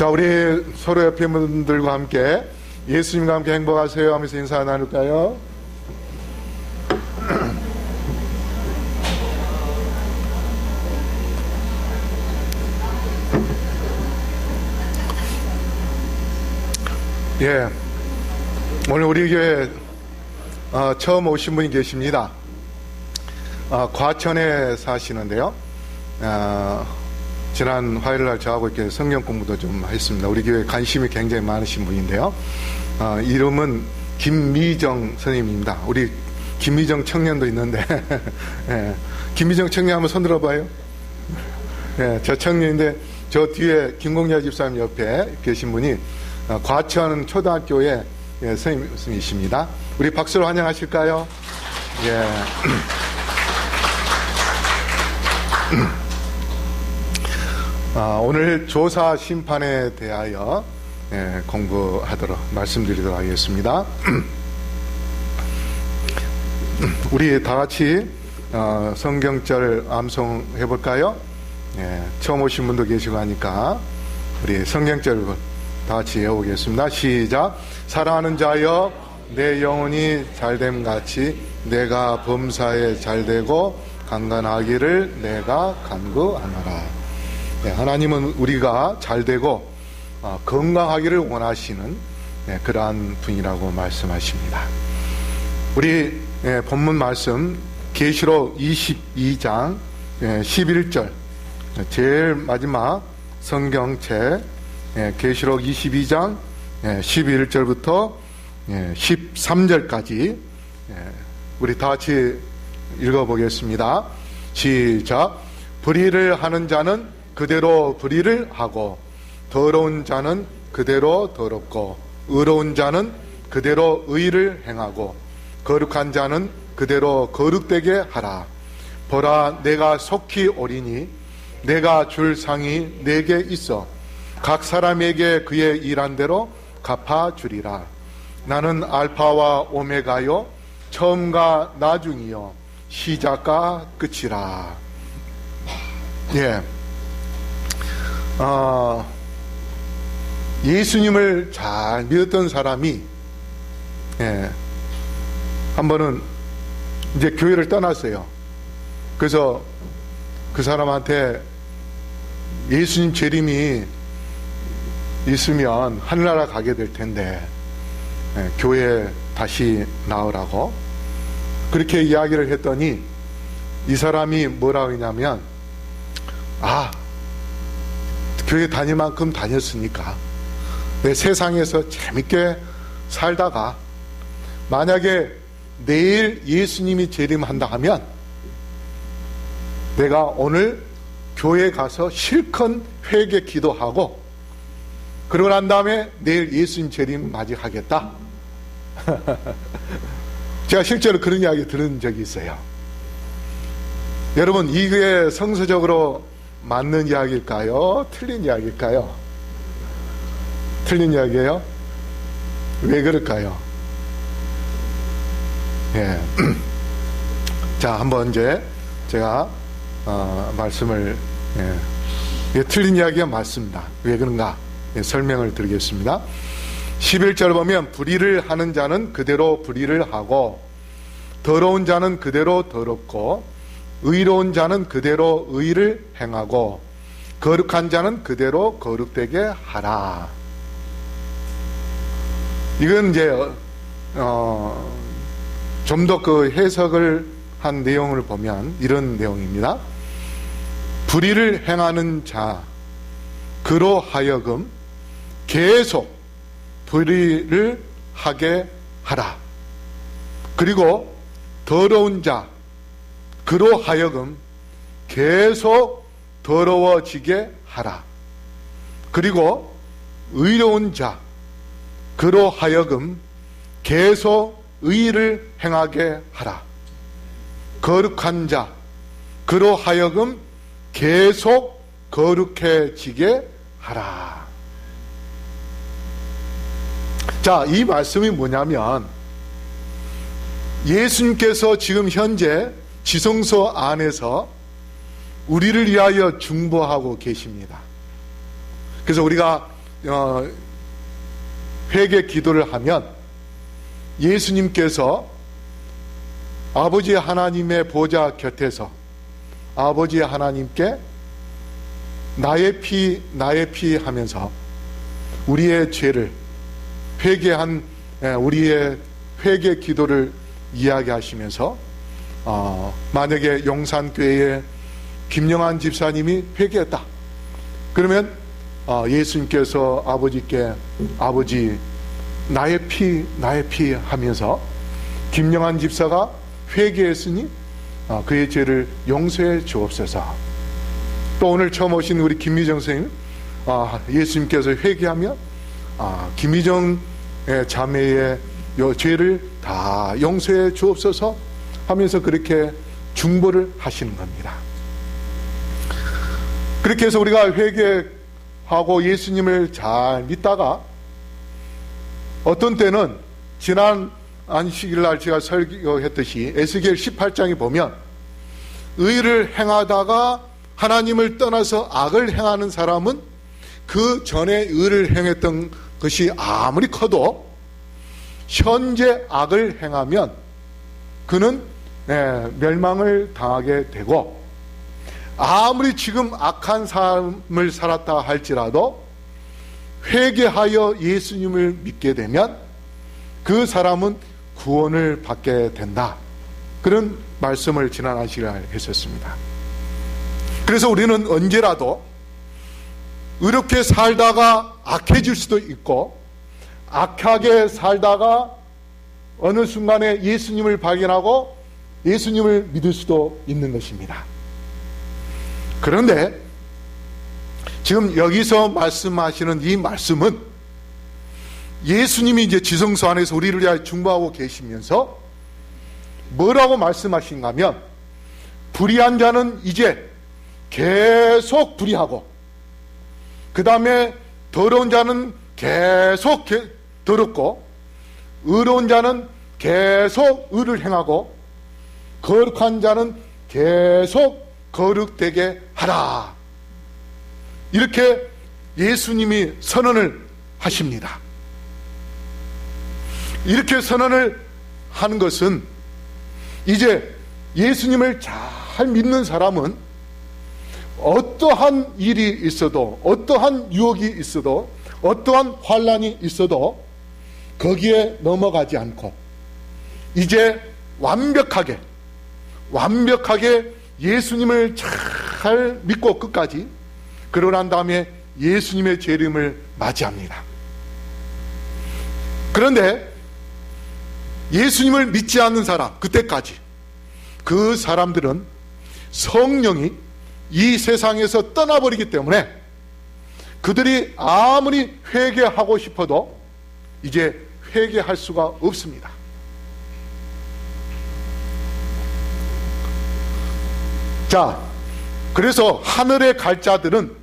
자, 우리 서로 옆에 분들과 함께 예수님과 함께 행복하세요 하면서 인사 나눌까요? 예, 오늘 우리 교회 처음 오신 분이 계십니다. 과천에 사시는데요. 지난 화요일 날 저하고 이렇게 성경 공부도 좀 했습니다. 우리 교회에 관심이 굉장히 많으신 분인데요. 이름은 김미정 선생님입니다. 우리 김미정 청년도 있는데 예, 김미정 청년 한번 손 들어봐요. 예, 저 청년인데 저 뒤에 김공야 집사님 옆에 계신 분이 과천 초등학교의 선생님이십니다. 우리 박수로 환영하실까요? 예. 오늘 조사 심판에 대하여 공부하도록 말씀드리도록 하겠습니다. 우리 다 같이 성경절 암송해 볼까요? 처음 오신 분도 계시고 하니까 우리 성경절 다 같이 외워보겠습니다. 시작. 사랑하는 자여 내 영혼이 잘됨 같이 내가 범사에 잘되고 강건하기를 내가 간구하노라. 하나님은 우리가 잘되고 건강하기를 원하시는 그러한 분이라고 말씀하십니다. 우리 본문 말씀 계시록 22장 11절 제일 마지막 성경책 계시록 22장 11절부터 13절까지 우리 다 같이 읽어보겠습니다. 시작. 불의를 하는 자는 그대로 불의를 하고 더러운 자는 그대로 더럽고 의로운 자는 그대로 의를 행하고 거룩한 자는 그대로 거룩되게 하라. 보라, 내가 속히 오리니 내가 줄 상이 내게 있어 각 사람에게 그의 일한 대로 갚아주리라. 나는 알파와 오메가요 처음과 나중이요 시작과 끝이라. 예. 예수님을 잘 믿었던 사람이 한 번은 이제 교회를 떠났어요. 그래서 그 사람한테 예수님 재림이 있으면 하늘나라 가게 될 텐데 교회에 다시 나오라고 그렇게 이야기를 했더니 이 사람이 뭐라고 했냐면 교회 다닐 만큼 다녔으니까 내 세상에서 재밌게 살다가 만약에 내일 예수님이 재림한다 하면 내가 오늘 교회 가서 실컷 회개 기도하고 그러고 난 다음에 내일 예수님 재림 맞이하겠다. 제가 실제로 그런 이야기 들은 적이 있어요. 여러분, 이게 성서적으로 맞는 이야기일까요? 틀린 이야기일까요? 틀린 이야기예요? 왜 그럴까요? 예. 자, 한번 이제 제가 말씀을 틀린 이야기가 맞습니다. 왜 그런가? 설명을 드리겠습니다. 11절 보면 불의를 하는 자는 그대로 불의를 하고 더러운 자는 그대로 더럽고 의로운 자는 그대로 의를 행하고 거룩한 자는 그대로 거룩되게 하라. 이건 이제 좀 더 그 해석을 한 내용을 보면 이런 내용입니다. 불의를 행하는 자 그로 하여금 계속 불의를 하게 하라. 그리고 더러운 자 그로 하여금 계속 더러워지게 하라. 그리고 의로운 자 그로 하여금 계속 의를 행하게 하라. 거룩한 자 그로 하여금 계속 거룩해지게 하라. 자, 이 말씀이 뭐냐면 예수님께서 지금 현재 지성소 안에서 우리를 위하여 중보하고 계십니다. 그래서 우리가 회개 기도를 하면 예수님께서 아버지 하나님의 보좌 곁에서 아버지 하나님께 나의 피 하면서 우리의 죄를 회개한 우리의 회개 기도를 이야기하시면서 만약에 용산교회의 김영환 집사님이 회개했다 그러면 예수님께서 아버지께 아버지 나의 피 하면서 김영환 집사가 회개했으니 그의 죄를 용서해 주옵소서. 또 오늘 처음 오신 우리 김미정 선생님 예수님께서 회개하면 김미정 자매의 죄를 다 용서해 주옵소서 하면서 그렇게 중보를 하시는 겁니다. 그렇게 해서 우리가 회개하고 예수님을 잘 믿다가 어떤 때는 지난 안식일날 제가 설교했듯이 에스겔 18장에 보면 의를 행하다가 하나님을 떠나서 악을 행하는 사람은 그 전에 의를 행했던 것이 아무리 커도 현재 악을 행하면 그는 멸망을 당하게 되고 아무리 지금 악한 삶을 살았다 할지라도 회개하여 예수님을 믿게 되면 그 사람은 구원을 받게 된다. 그런 말씀을 지난 안식일에 했었습니다. 그래서 우리는 언제라도 이렇게 살다가 악해질 수도 있고 악하게 살다가 어느 순간에 예수님을 발견하고 예수님을 믿을 수도 있는 것입니다. 그런데 지금 여기서 말씀하시는 이 말씀은 예수님이 이제 지성소 안에서 우리를 위하여 중보하고 계시면서 뭐라고 말씀하신가 하면 불의한 자는 이제 계속 불의하고 그 다음에 더러운 자는 계속 더럽고 의로운 자는 계속 의를 행하고 거룩한 자는 계속 거룩되게 하라. 이렇게 예수님이 선언을 하십니다. 이렇게 선언을 하는 것은 이제 예수님을 잘 믿는 사람은 어떠한 일이 있어도 어떠한 유혹이 있어도 어떠한 환난이 있어도 거기에 넘어가지 않고 이제 완벽하게 예수님을 잘 믿고 끝까지 그러고 난 다음에 예수님의 재림을 맞이합니다. 그런데 예수님을 믿지 않는 사람, 그때까지 그 사람들은 성령이 이 세상에서 떠나버리기 때문에 그들이 아무리 회개하고 싶어도 이제 회개할 수가 없습니다. 자, 그래서 하늘에 갈 자들은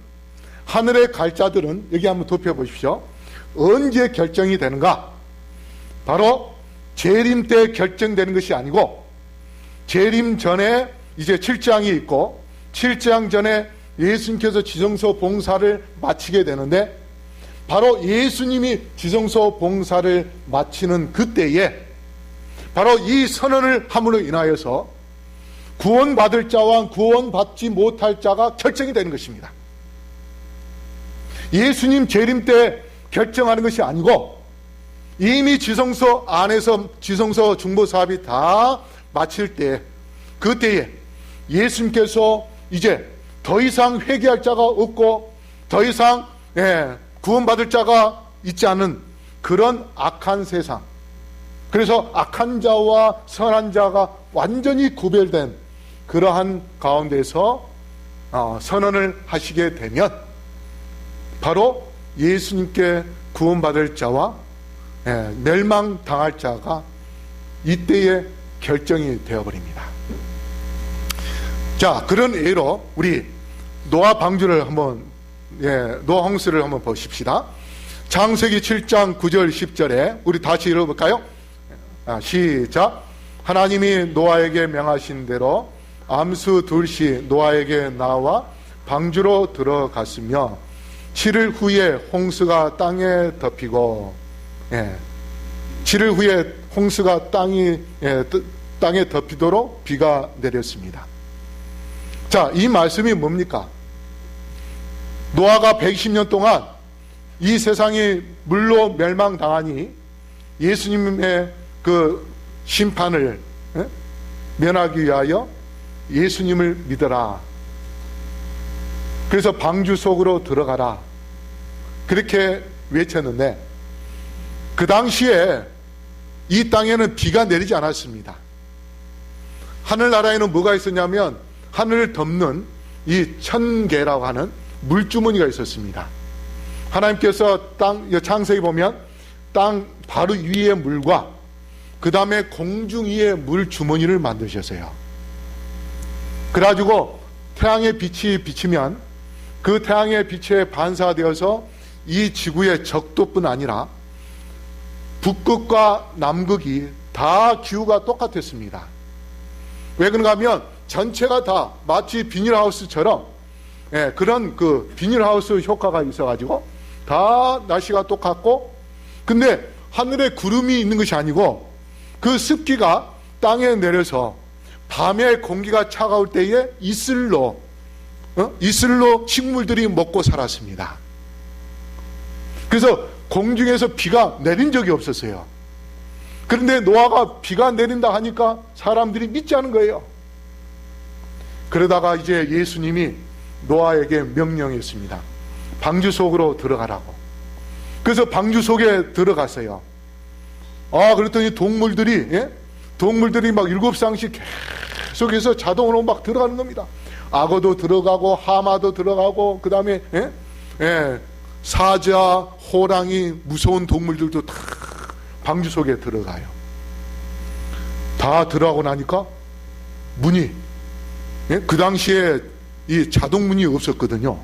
여기 한번 좁혀보십시오. 언제 결정이 되는가? 바로 재림 때 결정되는 것이 아니고 재림 전에 이제 7장이 있고 7장 전에 예수님께서 지성소 봉사를 마치게 되는데 바로 예수님이 지성소 봉사를 마치는 그때에 바로 이 선언을 함으로 인하여서 구원받을 자와 구원받지 못할 자가 결정이 되는 것입니다. 예수님 재림 때 결정하는 것이 아니고 이미 지성소 안에서 지성소 중보 사업이 다 마칠 때 그때에 예수님께서 이제 더 이상 회개할 자가 없고 더 이상 구원받을 자가 있지 않은 그런 악한 세상, 그래서 악한 자와 선한 자가 완전히 구별된 그러한 가운데서 선언을 하시게 되면 바로 예수님께 구원받을 자와 멸망당할 자가 이때에 결정이 되어버립니다. 자, 그런 예로 우리 노아 방주를 한번 노아 홍수를 한번 보십시다. 창세기 7장 9절 10절에 우리 다시 읽어볼까요? 시작. 하나님이 노아에게 명하신 대로 암수 둘씩 노아에게 나와 방주로 들어갔으며 7일 후에 홍수가 땅에 덮이고, 7일 후에 홍수가 땅에 덮이도록 비가 내렸습니다. 자, 이 말씀이 뭡니까? 노아가 120년 동안 이 세상이 물로 멸망당하니 예수님의 그 심판을 면하기 위하여 예수님을 믿어라. 그래서 방주 속으로 들어가라. 그렇게 외쳤는데, 그 당시에 이 땅에는 비가 내리지 않았습니다. 하늘나라에는 뭐가 있었냐면 하늘을 덮는 이 천개라고 하는 물주머니가 있었습니다. 하나님께서 창세기 보면 땅 바로 위의 물과 그 다음에 공중 위의 물주머니를 만드셨어요. 그래가지고 태양의 빛이 비치면 그 태양의 빛에 반사되어서 이 지구의 적도뿐 아니라 북극과 남극이 다 기후가 똑같았습니다. 왜 그런가 하면 전체가 다 마치 비닐하우스처럼 그런 그 비닐하우스 효과가 있어가지고 다 날씨가 똑같고, 근데 하늘에 구름이 있는 것이 아니고 그 습기가 땅에 내려서 밤에 공기가 차가울 때에 이슬로 식물들이 먹고 살았습니다. 그래서 공중에서 비가 내린 적이 없었어요. 그런데 노아가 비가 내린다 하니까 사람들이 믿지 않은 거예요. 그러다가 이제 예수님이 노아에게 명령했습니다. 방주 속으로 들어가라고. 그래서 방주 속에 들어갔어요. 그랬더니 동물들이 막 7쌍씩 계속해서 자동으로 막 들어가는 겁니다. 악어도 들어가고 하마도 들어가고, 그 다음에 사자, 호랑이, 무서운 동물들도 다 방주 속에 들어가요. 다 들어가고 나니까 문이, 그 당시에 이 자동문이 없었거든요.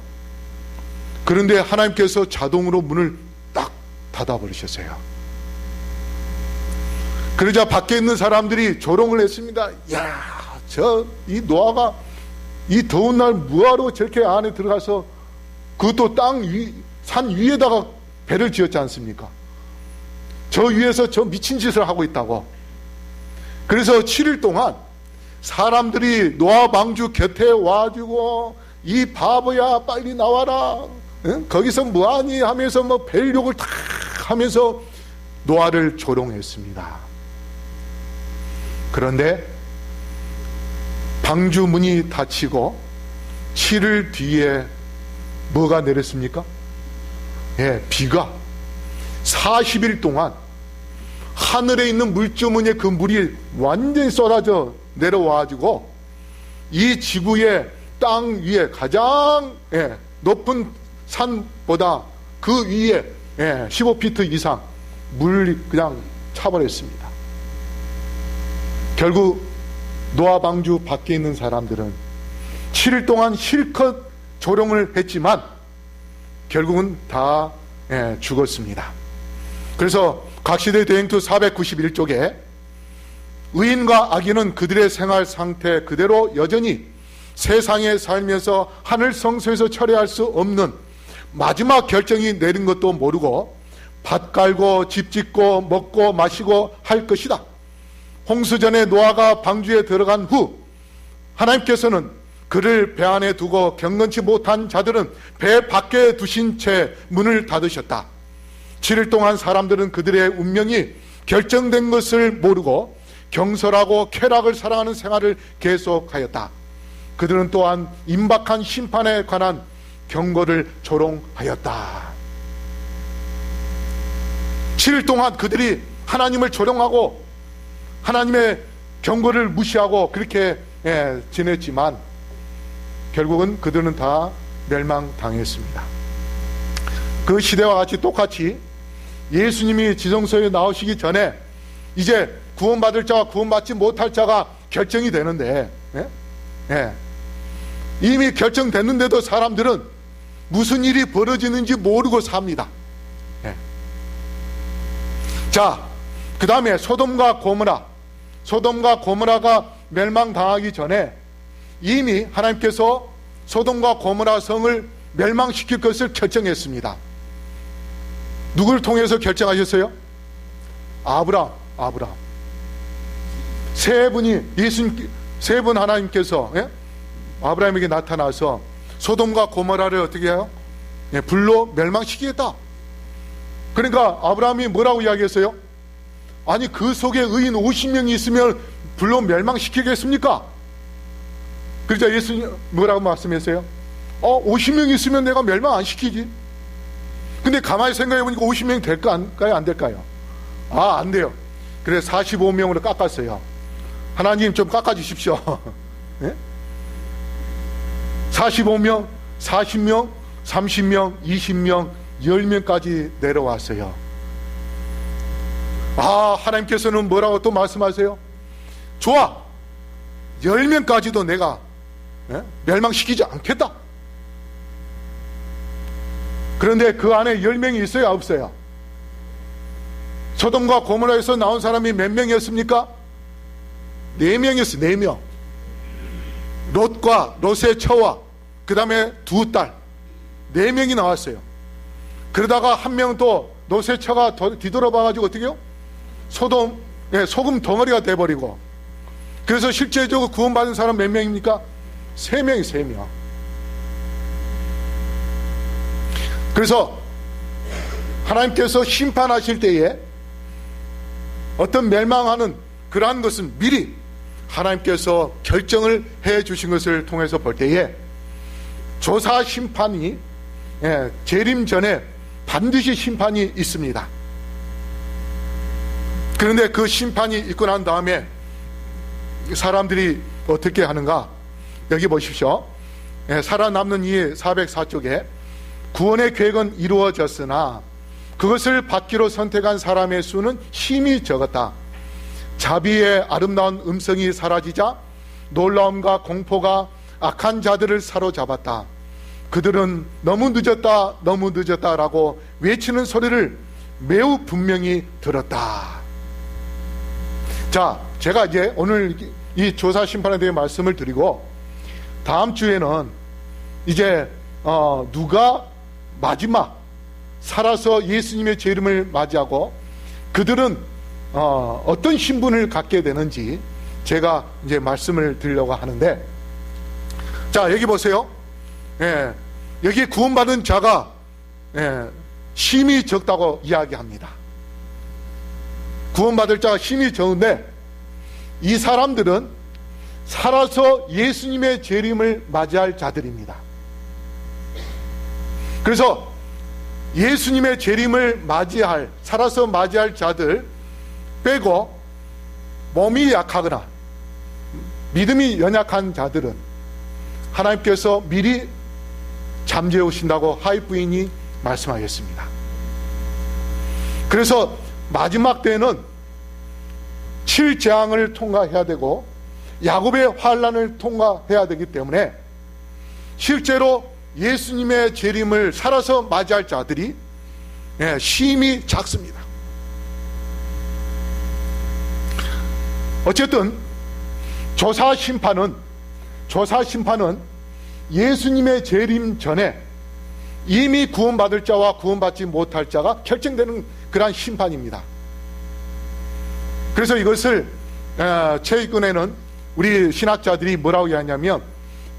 그런데 하나님께서 자동으로 문을 딱 닫아버리셨어요. 그러자 밖에 있는 사람들이 조롱을 했습니다. 이 노아가 이 더운 날 뭐하러 저렇게 안에 들어가서, 그것도 산 위에다가 배를 지었지 않습니까? 저 위에서 저 미친 짓을 하고 있다고. 그래서 7일 동안 사람들이 노아 방주 곁에 와가지고 이 바보야 빨리 나와라, 거기서 뭐하니 하면서 뭐 벨욕을 탁 하면서 노아를 조롱했습니다. 그런데 방주 문이 닫히고 7일 뒤에 뭐가 내렸습니까? 비가 40일 동안 하늘에 있는 물주머니에 그 물이 완전히 쏟아져 내려와가지고 이 지구의 땅 위에 가장 높은 산보다 그 위에 15피트 이상 물이 그냥 차버렸습니다. 결국 노아 방주 밖에 있는 사람들은 7일 동안 실컷 조롱을 했지만 결국은 다 죽었습니다. 그래서 각시대 대행투 491쪽에 의인과 악인은 그들의 생활 상태 그대로 여전히 세상에 살면서 하늘 성소에서 처리할 수 없는 마지막 결정이 내린 것도 모르고 밭 갈고 집 짓고 먹고 마시고 할 것이다. 홍수전에 노아가 방주에 들어간 후 하나님께서는 그를 배 안에 두고 경건치 못한 자들은 배 밖에 두신 채 문을 닫으셨다. 7일 동안 사람들은 그들의 운명이 결정된 것을 모르고 경솔하고 쾌락을 사랑하는 생활을 계속하였다. 그들은 또한 임박한 심판에 관한 경고를 조롱하였다. 7일 동안 그들이 하나님을 조롱하고 하나님의 경고를 무시하고 그렇게 지냈지만 결국은 그들은 다 멸망당했습니다. 그 시대와 같이 똑같이 예수님이 지성소에 나오시기 전에 이제 구원받을 자와 구원받지 못할 자가 결정이 되는데 이미 결정됐는데도 사람들은 무슨 일이 벌어지는지 모르고 삽니다. 자, 그 다음에 소돔과 고모라가 멸망당하기 전에 이미 하나님께서 소돔과 고모라 성을 멸망시킬 것을 결정했습니다. 누구를 통해서 결정하셨어요? 아브라함. 세 분 하나님께서, 예? 아브라함에게 나타나서 소돔과 고모라를 어떻게 해요? 예, 불로 멸망시키겠다. 그러니까 아브라함이 뭐라고 이야기했어요? 아니, 그 속에 의인 50명이 있으면 불로 멸망시키겠습니까? 그러자 예수님 뭐라고 말씀했어요? 50명이 있으면 내가 멸망 안 시키지. 근데 가만히 생각해보니까 50명이 될까요? 안 될까요? 안 돼요. 그래서 45명으로 깎았어요. 하나님 좀 깎아주십시오. 네? 45명, 40명, 30명, 20명, 10명까지 내려왔어요. 하나님께서는 뭐라고 또 말씀하세요? 좋아, 10명까지도 내가 멸망시키지 않겠다. 그런데 그 안에 10명이 있어요, 없어요? 소돔과 고모라에서 나온 사람이 몇 명이었습니까? 4명이었어요. 4명. 롯과 롯의 처와 그 다음에 2딸 4명이 나왔어요. 그러다가 한 명 또 롯의 처가 뒤돌아봐가지고 어떻게 해요? 소금 덩어리가 돼버리고, 그래서 실제적으로 구원받은 사람 몇 명입니까? 3명. 그래서 하나님께서 심판하실 때에 어떤 멸망하는 그러한 것은 미리 하나님께서 결정을 해 주신 것을 통해서 볼 때에 조사 심판이 재림 전에 반드시 심판이 있습니다. 그런데 그 심판이 있고 난 다음에 사람들이 어떻게 하는가? 여기 보십시오. 살아남는 이 404쪽에 구원의 계획은 이루어졌으나 그것을 받기로 선택한 사람의 수는 심히 적었다. 자비의 아름다운 음성이 사라지자 놀라움과 공포가 악한 자들을 사로잡았다. 그들은 너무 늦었다 라고 외치는 소리를 매우 분명히 들었다. 자, 제가 이제 오늘 이 조사 심판에 대해 말씀을 드리고, 다음 주에는 이제 누가 마지막 살아서 예수님의 재림을 맞이하고 그들은 어떤 신분을 갖게 되는지 제가 이제 말씀을 드리려고 하는데, 자, 여기 보세요. 여기 구원받은 자가 심히 적다고 이야기합니다. 구원받을 자가 심히 적은데 이 사람들은 살아서 예수님의 재림을 맞이할 자들입니다. 그래서 예수님의 재림을 살아서 맞이할 자들 빼고 몸이 약하거나 믿음이 연약한 자들은 하나님께서 미리 잠재우신다고 하위 부인이 말씀하겠습니다. 그래서 마지막 때는 7재앙을 통과해야 되고 야곱의 환난을 통과해야 되기 때문에 실제로 예수님의 재림을 살아서 맞이할 자들이 심히 작습니다. 어쨌든 조사 심판은 예수님의 재림 전에 이미 구원받을 자와 구원받지 못할 자가 결정되는 그러한 심판입니다. 그래서 이것을 최근에는 우리 신학자들이 뭐라고 이야기하냐면,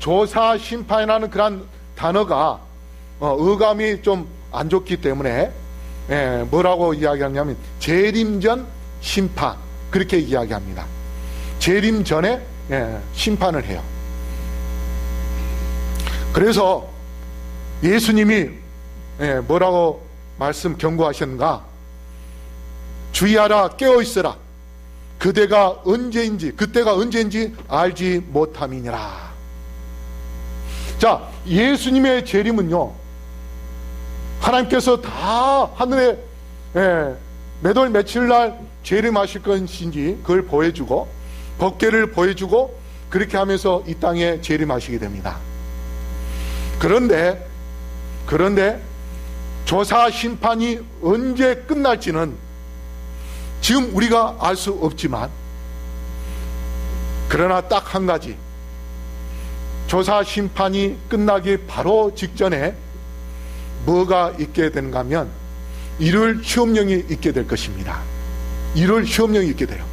조사 심판이라는 그러한 단어가 어감이 좀 안 좋기 때문에 뭐라고 이야기하냐면 재림 전 심판, 그렇게 이야기합니다. 재림 전에 심판을 해요. 그래서 예수님이 뭐라고 경고하셨는가? 주의하라, 깨어있으라. 그때가 언제인지 알지 못함이니라. 자, 예수님의 재림은요, 하나님께서 다 하늘에 몇 월 며칠 날 재림하실 것인지 그걸 보여주고, 법궤를 보여주고, 그렇게 하면서 이 땅에 재림하시게 됩니다. 그런데 조사 심판이 언제 끝날지는 지금 우리가 알 수 없지만, 그러나 딱 한 가지, 조사 심판이 끝나기 바로 직전에 뭐가 있게 되는가 하면 일요일 시험령이 있게 될 것입니다. 일요일 시험령이 있게 돼요.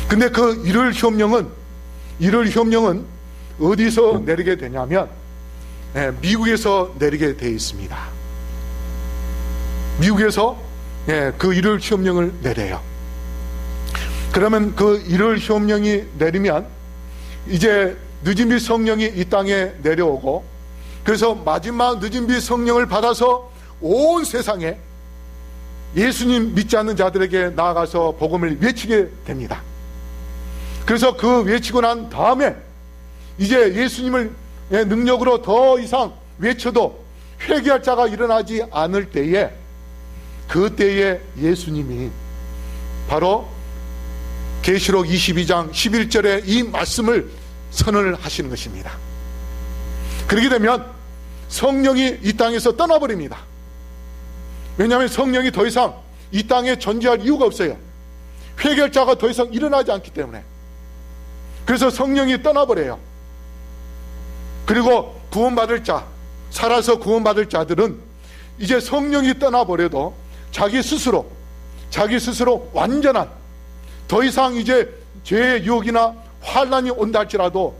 근데 그 일요일 시험령은 어디서 내리게 되냐면 미국에서 내리게 되어 있습니다. 미국에서 그 일요일 시험령을 내려요. 그러면 그 일요일 시험령이 내리면 이제 늦은비 성령이 이 땅에 내려오고, 그래서 마지막 늦은비 성령을 받아서 온 세상에 예수님 믿지 않는 자들에게 나아가서 복음을 외치게 됩니다. 그래서 그 외치고 난 다음에 이제 예수님을 능력으로 더 이상 외쳐도 회개할 자가 일어나지 않을 때에, 그때에 예수님이 바로 계시록 22장 11절에 이 말씀을 선언을 하시는 것입니다. 그렇게 되면 성령이 이 땅에서 떠나버립니다. 왜냐하면 성령이 더 이상 이 땅에 존재할 이유가 없어요. 회개할 자가 더 이상 일어나지 않기 때문에. 그래서 성령이 떠나버려요. 그리고 구원받을 자, 살아서 구원받을 자들은 이제 성령이 떠나버려도 자기 스스로 완전한, 더 이상 이제 죄의 유혹이나 환난이 온다 할지라도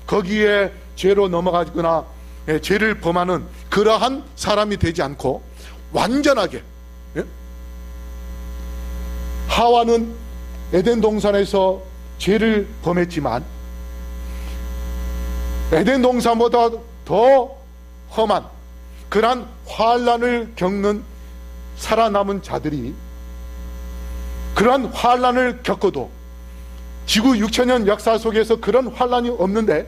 거기에 죄로 넘어가거나 죄를 범하는 그러한 사람이 되지 않고 완전하게, 하와는 에덴 동산에서 죄를 범했지만 에덴 동산보다 더 험한 그러한 환난을 겪는 살아남은 자들이 그러한 환난을 겪어도, 지구 6천년 역사 속에서 그런 환난이 없는데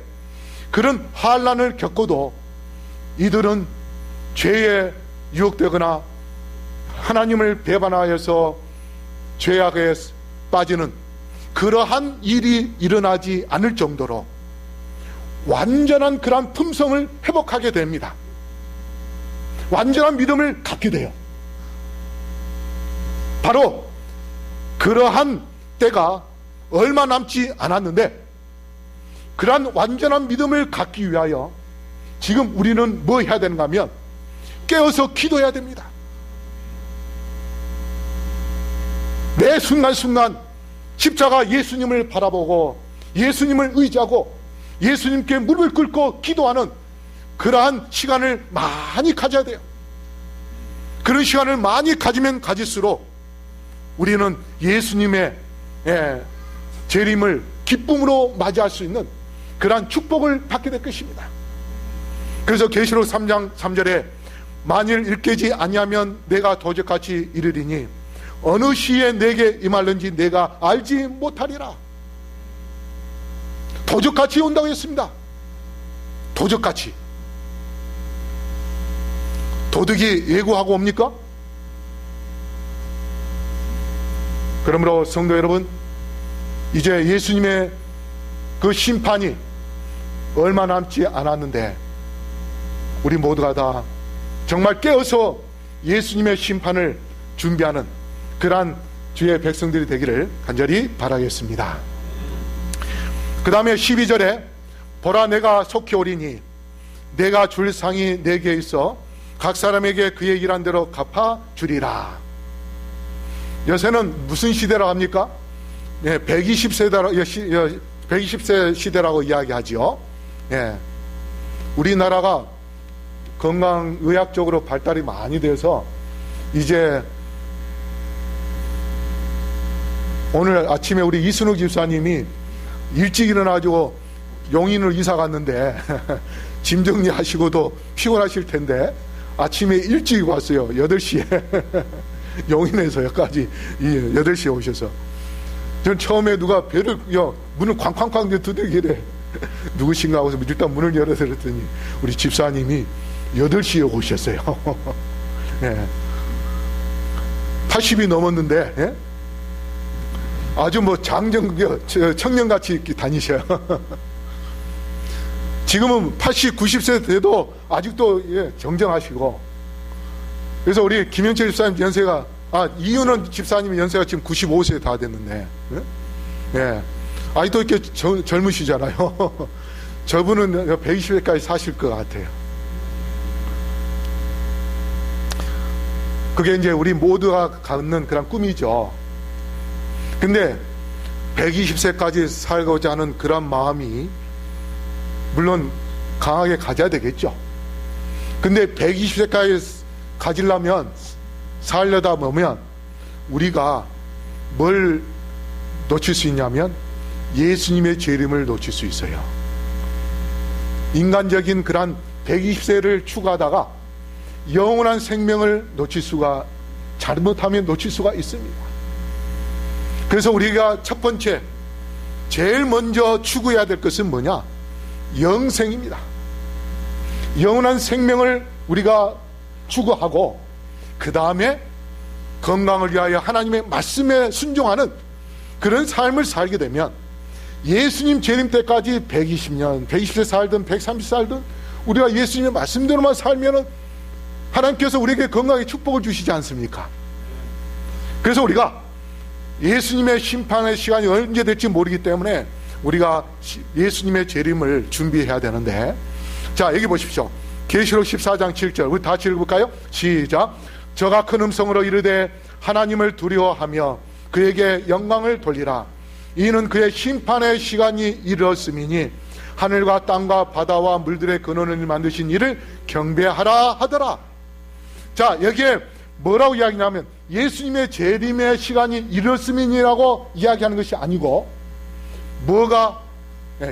그런 환난을 겪어도 이들은 죄에 유혹되거나 하나님을 배반하여서 죄악에 빠지는 그러한 일이 일어나지 않을 정도로 완전한 그러한 품성을 회복하게 됩니다. 완전한 믿음을 갖게 돼요. 바로 그러한 때가 얼마 남지 않았는데, 그러한 완전한 믿음을 갖기 위하여 지금 우리는 뭐 해야 되는가 하면 깨어서 기도해야 됩니다. 매 순간순간 십자가 예수님을 바라보고 예수님을 의지하고 예수님께 무릎을 꿇고 기도하는 그러한 시간을 많이 가져야 돼요. 그런 시간을 많이 가지면 가질수록 우리는 예수님의 재림을 기쁨으로 맞이할 수 있는 그러한 축복을 받게 될 것입니다. 그래서 계시록 3장 3절에 만일 일깨지 아니하면 내가 도적같이 이르리니 어느 시에 내게 임할는지 내가 알지 못하리라. 도적같이 온다고 했습니다. 도적같이. 도둑이 예고하고 옵니까? 그러므로 성도 여러분, 이제 예수님의 그 심판이 얼마 남지 않았는데 우리 모두가 다 정말 깨어서 예수님의 심판을 준비하는 그러한 주의 백성들이 되기를 간절히 바라겠습니다. 그 다음에 12절에 보라 내가 속히 오리니 내가 줄 상이 내게 있어 각 사람에게 그의 일한 대로 갚아주리라. 요새는 무슨 시대라고 합니까? 120세 시대라고 이야기하지요. 우리나라가 건강의학적으로 발달이 많이 돼서 이제 오늘 아침에 우리 이순욱 집사님이 일찍 일어나가지고 용인으로 이사 갔는데 짐 정리하시고도 피곤하실 텐데 아침에 일찍 왔어요. 8시에 용인에서 여기까지 8시에 오셔서 전 처음에 누가 문을 쾅쾅쾅 두들기래. 누구신가 하고서 일단 문을 열어드렸더니 우리 집사님이 8시에 오셨어요. 80이 넘었는데 아주 청년같이 이렇게 다니셔요. 지금은 80, 90세 돼도 아직도 정정하시고. 그래서 우리 김영철 집사님 연세가 이윤원 집사님 연세가 지금 95세 다 됐는데 아직도 이렇게 젊으시잖아요. 저분은 120세까지 사실 것 같아요. 그게 이제 우리 모두가 갖는 그런 꿈이죠. 근데 120세까지 살고자 하는 그런 마음이 물론 강하게 가져야 되겠죠. 근데 120세까지 가지려면, 살려다 보면 우리가 뭘 놓칠 수 있냐면 예수님의 재림을 놓칠 수 있어요. 인간적인 그런 120세를 추구하다가 영원한 생명을 놓칠 수가, 잘못하면 놓칠 수가 있습니다. 그래서 우리가 첫 번째, 제일 먼저 추구해야 될 것은 뭐냐? 영생입니다. 영원한 생명을 우리가 추구하고, 그 다음에 건강을 위하여 하나님의 말씀에 순종하는 그런 삶을 살게 되면 예수님 재림 때까지 120년, 120세 살든 130세 살든 우리가 예수님의 말씀대로만 살면은 하나님께서 우리에게 건강의 축복을 주시지 않습니까? 그래서 우리가 예수님의 심판의 시간이 언제 될지 모르기 때문에 우리가 예수님의 재림을 준비해야 되는데, 자, 여기 보십시오. 계시록 14장 7절 우리 다 같이 읽어볼까요? 시작. 저가 큰 음성으로 이르되 하나님을 두려워하며 그에게 영광을 돌리라. 이는 그의 심판의 시간이 이르렀음이니 하늘과 땅과 바다와 물들의 근원을 만드신 이를 경배하라 하더라. 자, 여기에 뭐라고 이야기냐면 예수님의 재림의 시간이 이르렀음이니라고 이야기하는 것이 아니고, 뭐가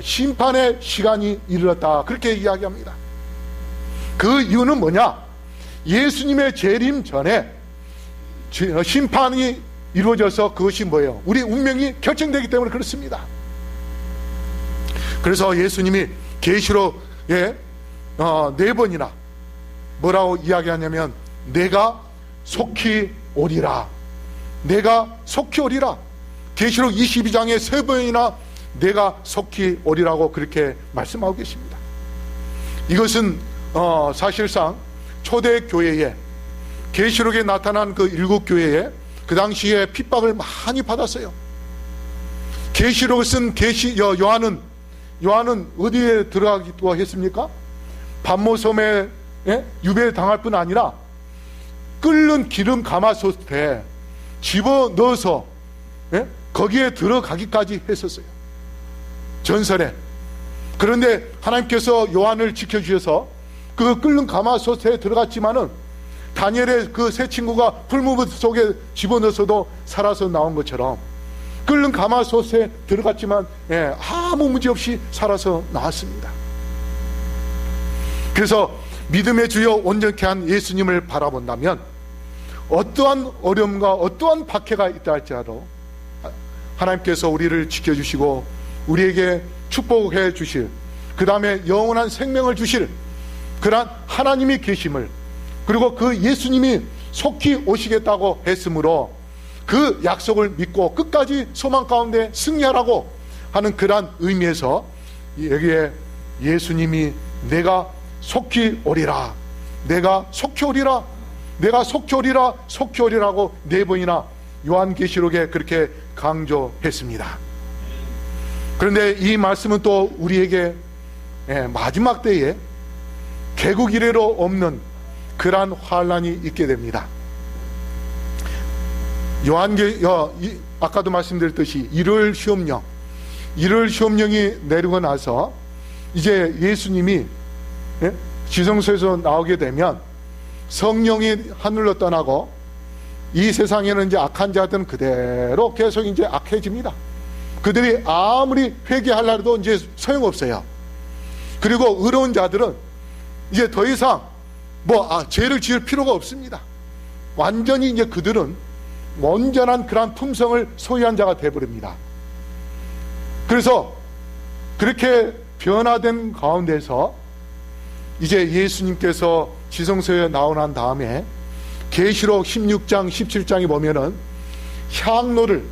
심판의 시간이 이르렀다, 그렇게 이야기합니다. 그 이유는 뭐냐? 예수님의 재림 전에 심판이 이루어져서 그것이 뭐예요? 우리 운명이 결정되기 때문에 그렇습니다. 그래서 예수님이 계시록에 4번이나 뭐라고 이야기하냐면 내가 속히 오리라, 내가 속히 오리라. 계시록 22장에 3번이나 내가 속히 오리라고 그렇게 말씀하고 계십니다. 이것은 사실상 초대교회에, 계시록에 나타난 그 7교회에 그 당시에 핍박을 많이 받았어요. 계시록을 쓴 요한은 어디에 들어가기도 했습니까? 반모섬에 유배당할 뿐 아니라 끓는 기름 가마솥에 집어넣어서 거기에 들어가기까지 했었어요, 전설에. 그런데 하나님께서 요한을 지켜주셔서 그 끓는 가마솥에 들어갔지만은 다니엘의 그 세 친구가 풀무불 속에 집어넣어서도 살아서 나온 것처럼 끓는 가마솥에 들어갔지만 아무 문제 없이 살아서 나왔습니다. 그래서 믿음의 주여 온전케 한 예수님을 바라본다면 어떠한 어려움과 어떠한 박해가 있다 할지라도 하나님께서 우리를 지켜주시고 우리에게 축복해 주실, 그 다음에 영원한 생명을 주실 그러한 하나님이 계심을, 그리고 그 예수님이 속히 오시겠다고 했으므로 그 약속을 믿고 끝까지 소망 가운데 승리하라고 하는 그러한 의미에서 여기에 예수님이 내가 속히 오리라, 내가 속히 오리라, 내가 속히 오리라, 속히 오리라고 4번이나 요한계시록에 그렇게 강조했습니다. 그런데 이 말씀은 또 우리에게 마지막 때에 개국 이래로 없는 그러한 환란이 있게 됩니다. 아까도 말씀드렸듯이 일월 시험령이 내리고 나서 이제 예수님이 지성소에서 나오게 되면 성령이 하늘로 떠나고 이 세상에는 이제 악한 자들은 그대로 계속 이제 악해집니다. 그들이 아무리 회개하려 해도 이제 소용없어요. 그리고 의로운 자들은 이제 더 이상 죄를 지을 필요가 없습니다. 완전히 이제 그들은 온전한 그러한 품성을 소유한 자가 되어버립니다. 그래서 그렇게 변화된 가운데서 이제 예수님께서 지성소에 나오난 다음에 계시록 16장 17장에 보면은 향로를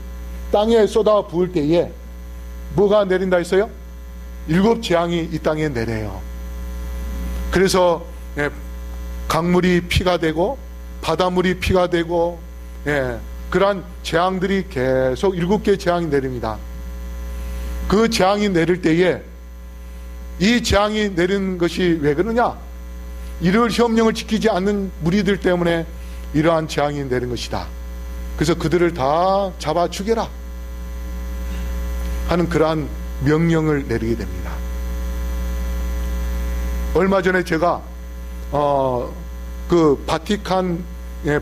땅에 쏟아 부을 때에 뭐가 내린다 했어요? 7 재앙이 이 땅에 내려요. 그래서 강물이 피가 되고 바닷물이 피가 되고 그러한 재앙들이 계속 7개의 재앙이 내립니다. 그 재앙이 내릴 때에 이 재앙이 내린 것이 왜 그러냐? 일월 시험령을 지키지 않는 무리들 때문에 이러한 재앙이 내린 것이다. 그래서 그들을 다 잡아 죽여라 하는 그러한 명령을 내리게 됩니다. 얼마 전에 제가 그 바티칸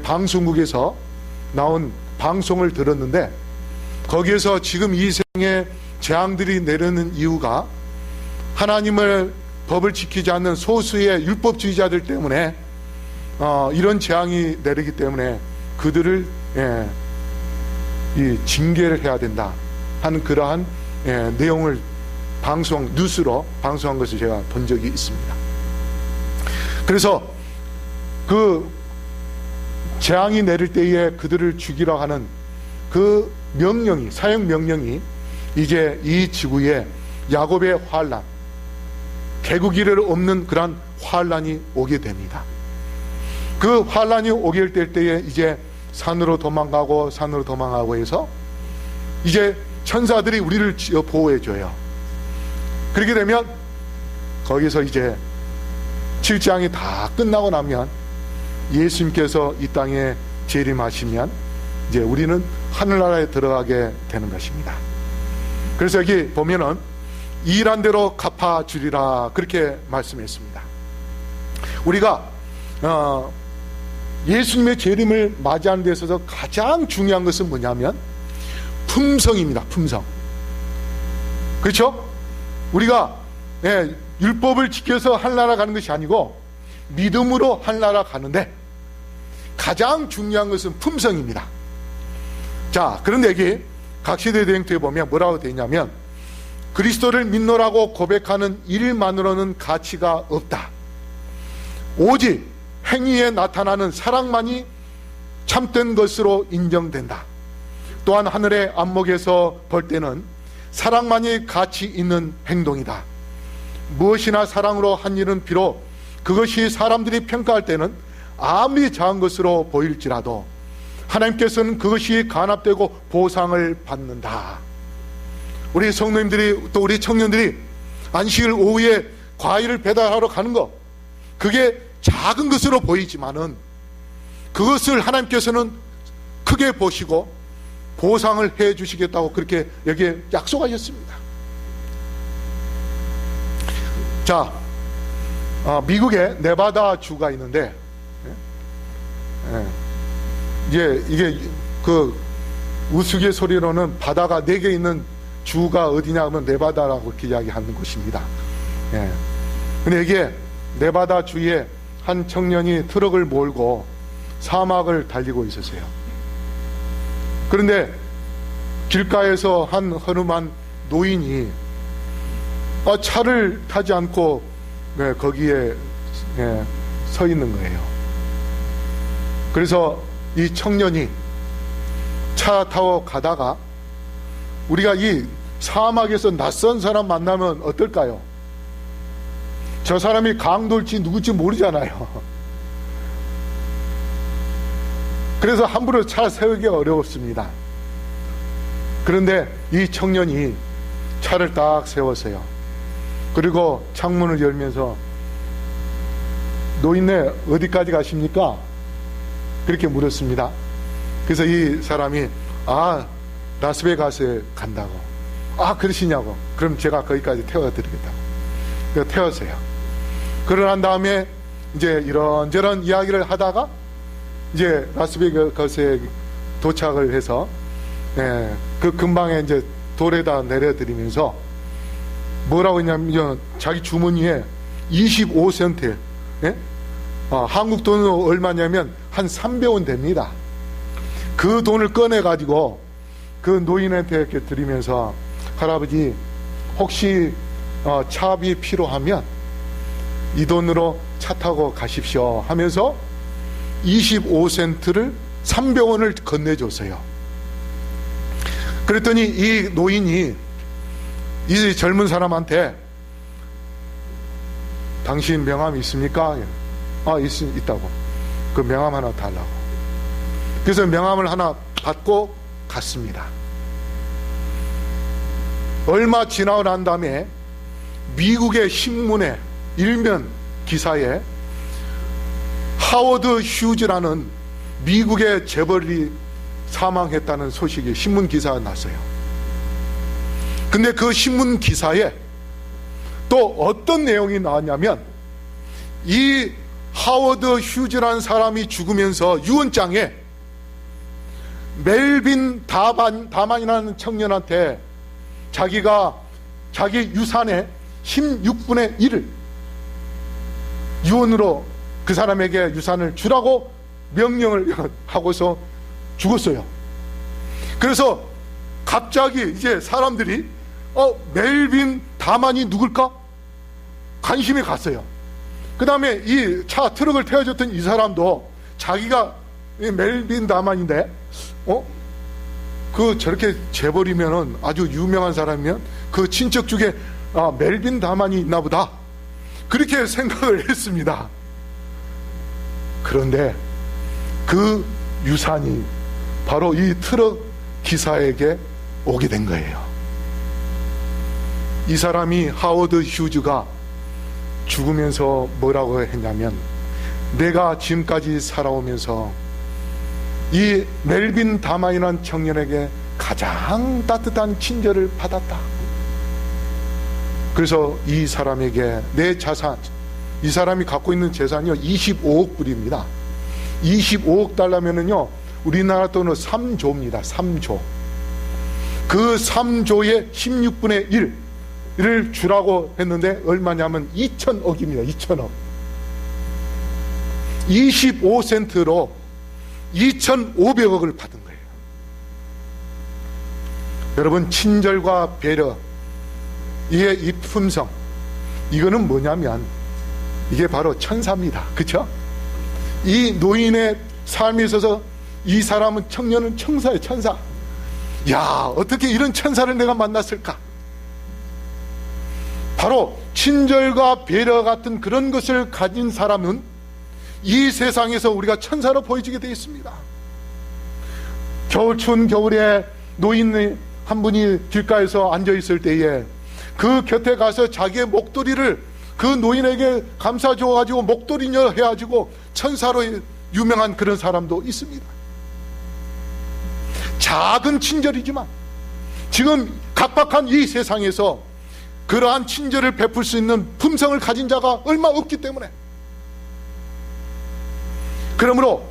방송국에서 나온 방송을 들었는데, 거기에서 지금 이 세상에 재앙들이 내리는 이유가 하나님을 법을 지키지 않는 소수의 율법주의자들 때문에 이런 재앙이 내리기 때문에 그들을 이 징계를 해야 된다 하는 그러한 내용을 뉴스로 방송한 것을 제가 본 적이 있습니다. 그래서 그 재앙이 내릴 때에 그들을 죽이려 하는 그 명령이, 사형 명령이 이제 이 지구에 야곱의 환난, 개국 이래 없는 그런 환난이 오게 됩니다. 그 환난이 오게 될 때에 이제 산으로 도망가고 해서 이제 천사들이 우리를 보호해줘요. 그렇게 되면 거기서 이제 7장이 다 끝나고 나면 예수님께서 이 땅에 재림하시면 이제 우리는 하늘나라에 들어가게 되는 것입니다. 그래서 여기 보면은 일한 대로 갚아주리라 그렇게 말씀했습니다. 우리가 예수님의 재림을 맞이하는 데 있어서 가장 중요한 것은 뭐냐면 품성입니다. 품성. 그렇죠? 우리가 율법을 지켜서 하늘나라 가는 것이 아니고 믿음으로 하늘나라 가는데 가장 중요한 것은 품성입니다. 자, 그런데 여기 각시대 대행토에 보면 뭐라고 되어 있냐면, 그리스도를 믿노라고 고백하는 일만으로는 가치가 없다. 오직 행위에 나타나는 사랑만이 참된 것으로 인정된다. 또한 하늘의 안목에서 볼 때는 사랑만이 가치 있는 행동이다. 무엇이나 사랑으로 한 일은 비록 그것이 사람들이 평가할 때는 아무리 작은 것으로 보일지라도 하나님께서는 그것이 간합되고 보상을 받는다. 우리 성도님들이 또 우리 청년들이 안식일 오후에 과일을 배달하러 가는 것, 그게 작은 것으로 보이지만은 그것을 하나님께서는 크게 보시고 보상을 해 주시겠다고 그렇게 여기에 약속하셨습니다. 자, 미국에 네바다 주가 있는데, 이게 그 우스갯소리로는 바다가 4개 있는 주가 어디냐 하면 네바다라고 이렇게 이야기하는 곳입니다. 근데 이게 네바다 주에 한 청년이 트럭을 몰고 사막을 달리고 있었어요. 그런데 길가에서 한 허름한 노인이 차를 타지 않고 거기에 서 있는 거예요. 그래서 이 청년이 차 타고 가다가, 우리가 이 사막에서 낯선 사람 만나면 어떨까요? 저 사람이 강도일지 누구일지 모르잖아요. 그래서 함부로 차 세우기 어렵습니다. 그런데 이 청년이 차를 딱 세웠어요. 그리고 창문을 열면서, 노인네 어디까지 가십니까? 그렇게 물었습니다. 그래서 이 사람이 라스베가스에 간다고. 그러시냐고. 그럼 제가 거기까지 태워드리겠다고. 그래서 태웠어요. 그러고 난 다음에 이제 이런저런 이야기를 하다가 이제 라스베가스에 도착을 해서 그 근방에 이제 돌에다 내려드리면서 뭐라고 했냐면, 자기 주머니에 25센트, 한국 돈으로 얼마냐면 한 300원 됩니다. 그 돈을 꺼내가지고 그 노인한테 이렇게 드리면서, 할아버지 혹시 차비 필요하면 이 돈으로 차 타고 가십시오 하면서 25센트를 300원을 건네줬어요. 그랬더니 이 노인이 이 젊은 사람한테, 당신 명함 있습니까? 있다고. 그 명함 하나 달라고. 그래서 명함을 하나 받고 갔습니다. 얼마 지나고 난 다음에 미국의 신문에, 일면 기사에 하워드 휴즈라는 미국의 재벌이 사망했다는 소식이 신문 기사가 났어요. 근데 그 신문 기사에 또 어떤 내용이 나왔냐면, 이 하워드 휴즈라는 사람이 죽으면서 유언장에 멜빈 다만이라는 청년한테 자기가 자기 유산의 16분의 1을 유언으로 그 사람에게 유산을 주라고 명령을 하고서 죽었어요. 그래서 갑자기 이제 사람들이 멜빈 다만이 누굴까? 관심이 갔어요. 그 다음에 이 차 트럭을 태워줬던 이 사람도 자기가 멜빈 다만인데 저렇게 재벌이면은 아주 유명한 사람이면 그 친척 중에 멜빈 다만이 있나 보다, 그렇게 생각을 했습니다. 그런데 그 유산이 바로 이 트럭 기사에게 오게 된 거예요. 이 사람이 하워드 휴즈가 죽으면서 뭐라고 했냐면, 내가 지금까지 살아오면서 이 멜빈 다만이라는 청년에게 가장 따뜻한 친절을 받았다. 그래서 이 사람에게 내 자산, 이 사람이 갖고 있는 재산이요 25억 불입니다. 25억 달러면은요 우리나라 돈으로 3조입니다. 3조. 그 3조의 16분의 1을 주라고 했는데 얼마냐면 2천억입니다. 2천억. 25센트로 2,500억을 받은 거예요. 여러분, 친절과 배려, 이게 이 품성, 이거는 뭐냐면 이게 바로 천사입니다. 그렇죠? 이 노인의 삶에 있어서 이 사람은, 청년은 천사예요. 천사. 야, 어떻게 이런 천사를 내가 만났을까? 바로 친절과 배려 같은 그런 것을 가진 사람은 이 세상에서 우리가 천사로 보여지게 되어 있습니다. 추운 겨울에 노인 한 분이 길가에서 앉아 있을 때에 그 곁에 가서 자기의 목도리를 그 노인에게 감싸줘가지고 목도리녀 해가지고 천사로 유명한 그런 사람도 있습니다. 작은 친절이지만 지금 각박한 이 세상에서 그러한 친절을 베풀 수 있는 품성을 가진 자가 얼마 없기 때문에, 그러므로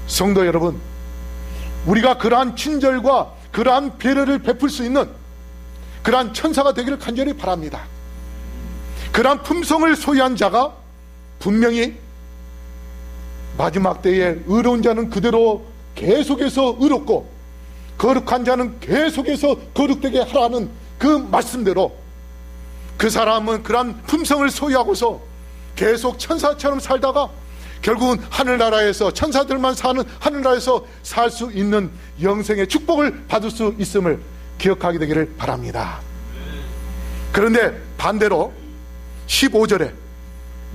성도 여러분, 우리가 그러한 친절과 그러한 배려를 베풀 수 있는 그러한 천사가 되기를 간절히 바랍니다. 그러한 품성을 소유한 자가 분명히 마지막 때에 의로운 자는 그대로 계속해서 의롭고 거룩한 자는 계속해서 거룩되게 하라는 그 말씀대로 그 사람은 그러한 품성을 소유하고서 계속 천사처럼 살다가 결국은 하늘나라에서, 천사들만 사는 하늘나라에서 살 수 있는 영생의 축복을 받을 수 있음을 기억하게 되기를 바랍니다. 그런데 반대로 15절에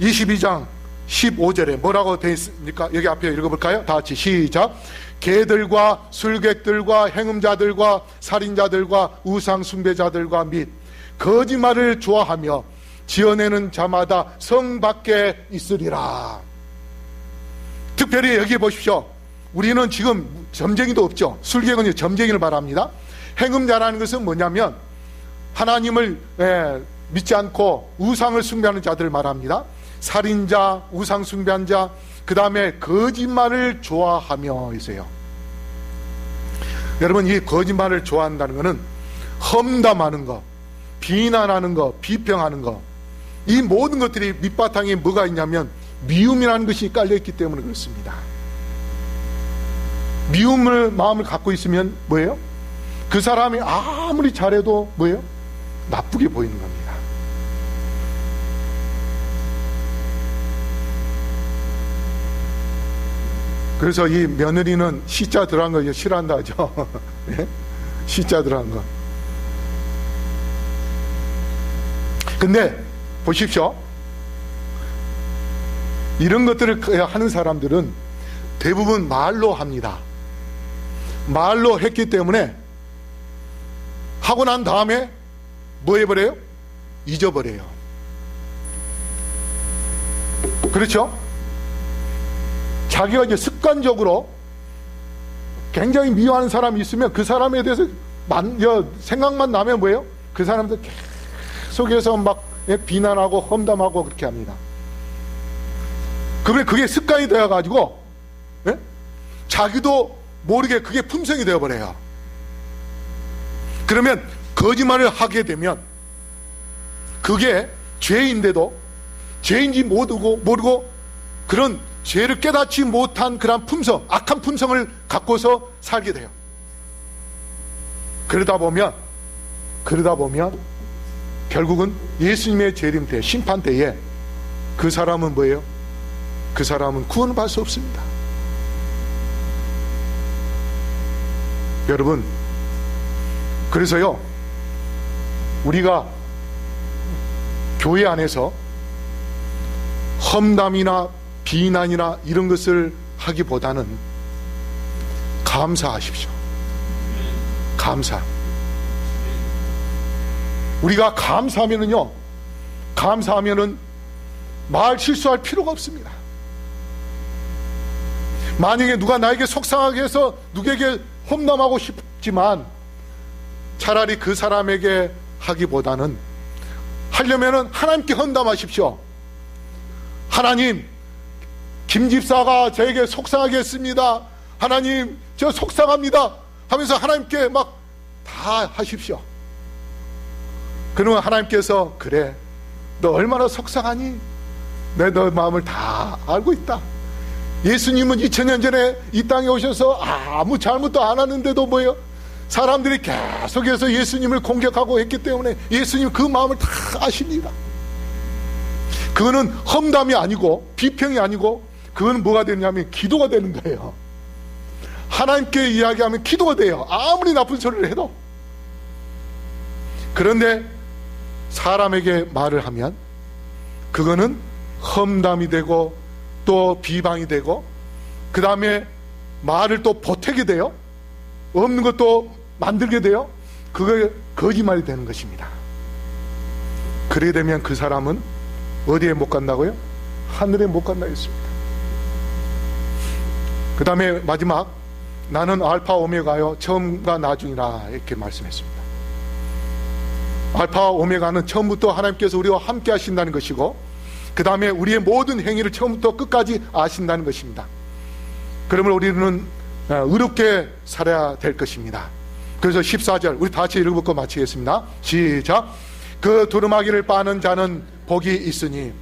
22장 15절에 뭐라고 되어 있습니까? 여기 앞에 읽어볼까요? 다 같이 시작. 개들과 술객들과 행음자들과 살인자들과 우상 숭배자들과 및 거짓말을 좋아하며 지어내는 자마다 성 밖에 있으리라. 특별히 여기 보십시오. 우리는 지금 점쟁이도 없죠. 술객은 점쟁이를 말합니다. 행음자라는 것은 뭐냐면 하나님을 믿지 않고 우상을 숭배하는 자들을 말합니다. 살인자, 우상 숭배한 자, 그 다음에 거짓말을 좋아하며 있어요. 여러분, 이 거짓말을 좋아한다는 것은 험담하는 것, 비난하는 것, 비평하는 것, 이 모든 것들이 밑바탕에 뭐가 있냐면 미움이라는 것이 깔려있기 때문에 그렇습니다. 미움을 마음을 갖고 있으면 뭐예요? 그 사람이 아무리 잘해도 뭐예요? 나쁘게 보이는 겁니다. 그래서 이 며느리는 시자 들어간 거 싫어한다 하죠. 네? 시자 들어간 거. 근데 보십시오. 이런 것들을 하는 사람들은 대부분 말로 합니다. 말로 했기 때문에 하고 난 다음에 뭐 해버려요? 잊어버려요. 그렇죠? 자기가 이제 습관적으로 굉장히 미워하는 사람이 있으면 그 사람에 대해서 생각만 나면 뭐예요? 그 사람들 계속해서 막 비난하고 험담하고 그렇게 합니다. 그러면 그게 습관이 되어가지고 자기도 모르게 그게 품성이 되어버려요. 그러면 거짓말을 하게 되면 그게 죄인데도 죄인지 모르고 그런 죄를 깨닫지 못한 그런 품성, 악한 품성을 갖고서 살게 돼요. 그러다 보면 결국은 예수님의 재림 때, 심판 때에 그 사람은 뭐예요? 그 사람은 구원을 받을 수 없습니다. 여러분, 그래서요, 우리가 교회 안에서 험담이나 비난이나 이런 것을 하기보다는 감사하십시오. 감사. 우리가 감사하면은 말 실수할 필요가 없습니다. 만약에 누가 나에게 속상하게 해서 누구에게 험담하고 싶지만 차라리 그 사람에게 하기보다는 하려면은 하나님께 험담하십시오. 하나님, 김 집사가 저에게 속상하게 했습니다. 하나님, 저 속상합니다 하면서 하나님께 막 다 하십시오. 그러면 하나님께서 그래, 너 얼마나 속상하니? 내 너 마음을 다 알고 있다. 예수님은 2000년 전에 이 땅에 오셔서 아무 잘못도 안 하는데도 뭐예요? 사람들이 계속해서 예수님을 공격하고 했기 때문에 예수님 그 마음을 다 아십니다. 그거는 험담이 아니고 비평이 아니고 그거는 뭐가 되냐면 기도가 되는 거예요. 하나님께 이야기하면 기도가 돼요. 아무리 나쁜 소리를 해도. 그런데 사람에게 말을 하면 그거는 험담이 되고 또 비방이 되고 그 다음에 말을 또 보태게 돼요. 없는 것도 만들게 돼요. 그게 거짓말이 되는 것입니다. 그래 되면 그 사람은 어디에 못 간다고요? 하늘에 못 간다 했습니다. 그 다음에 마지막, 나는 알파 오메가요 처음과 나중이라 이렇게 말씀했습니다. 알파 오메가는 처음부터 하나님께서 우리와 함께 하신다는 것이고 그 다음에 우리의 모든 행위를 처음부터 끝까지 아신다는 것입니다. 그러면 우리는 의롭게 살아야 될 것입니다. 그래서 14절 우리 다 같이 읽어보고 마치겠습니다. 시작. 그 두루마기를 빠는 자는 복이 있으니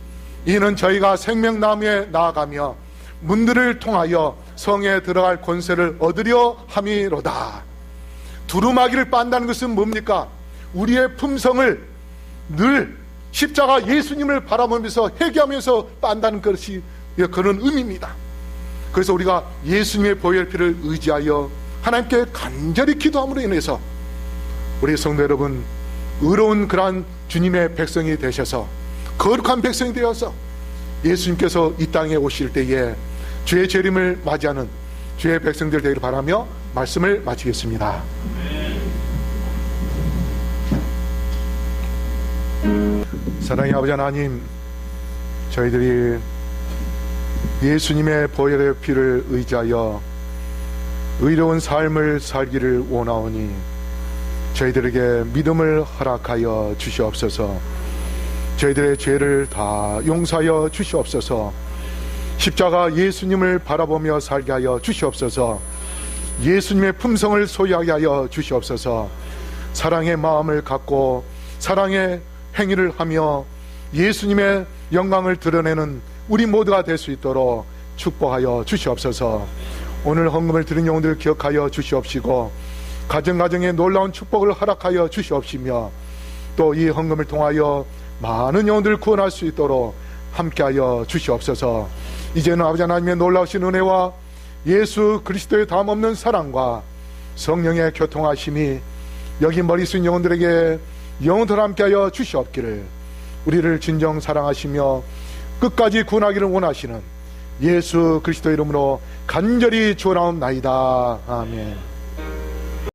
이는 저희가 생명나무에 나아가며 문들을 통하여 성에 들어갈 권세를 얻으려 함이로다. 두루마기를 빤다는 것은 뭡니까? 우리의 품성을 늘 십자가 예수님을 바라보면서 회개하면서 빤다는 것이 그런 의미입니다. 그래서 우리가 예수님의 보혈 피를 의지하여 하나님께 간절히 기도함으로 인해서 우리 성도 여러분 의로운 그러한 주님의 백성이 되셔서 거룩한 백성이 되어서 예수님께서 이 땅에 오실 때에 죄의 재림을 맞이하는 주의 백성들 되기를 바라며 말씀을 마치겠습니다. 사랑의 아버지 하나님, 저희들이 예수님의 보혈의 피를 의지하여 의로운 삶을 살기를 원하오니 저희들에게 믿음을 허락하여 주시옵소서. 저희들의 죄를 다 용서하여 주시옵소서. 십자가 예수님을 바라보며 살게 하여 주시옵소서. 예수님의 품성을 소유하게 하여 주시옵소서. 사랑의 마음을 갖고 사랑의 행위를 하며 예수님의 영광을 드러내는 우리 모두가 될 수 있도록 축복하여 주시옵소서. 오늘 헌금을 드린 영혼들을 기억하여 주시옵시고 가정가정에 놀라운 축복을 허락하여 주시옵시며 또 이 헌금을 통하여 많은 영혼들을 구원할 수 있도록 함께하여 주시옵소서. 이제는 아버지 하나님의 놀라우신 은혜와 예수 그리스도의 다함없는 사랑과 성령의 교통하심이 여기 머리 숙인 영혼들에게 영원토록 함께하여 주시옵기를 우리를 진정 사랑하시며 끝까지 구원하기를 원하시는 예수 그리스도 이름으로 간절히 축원하옵나이다. 아멘.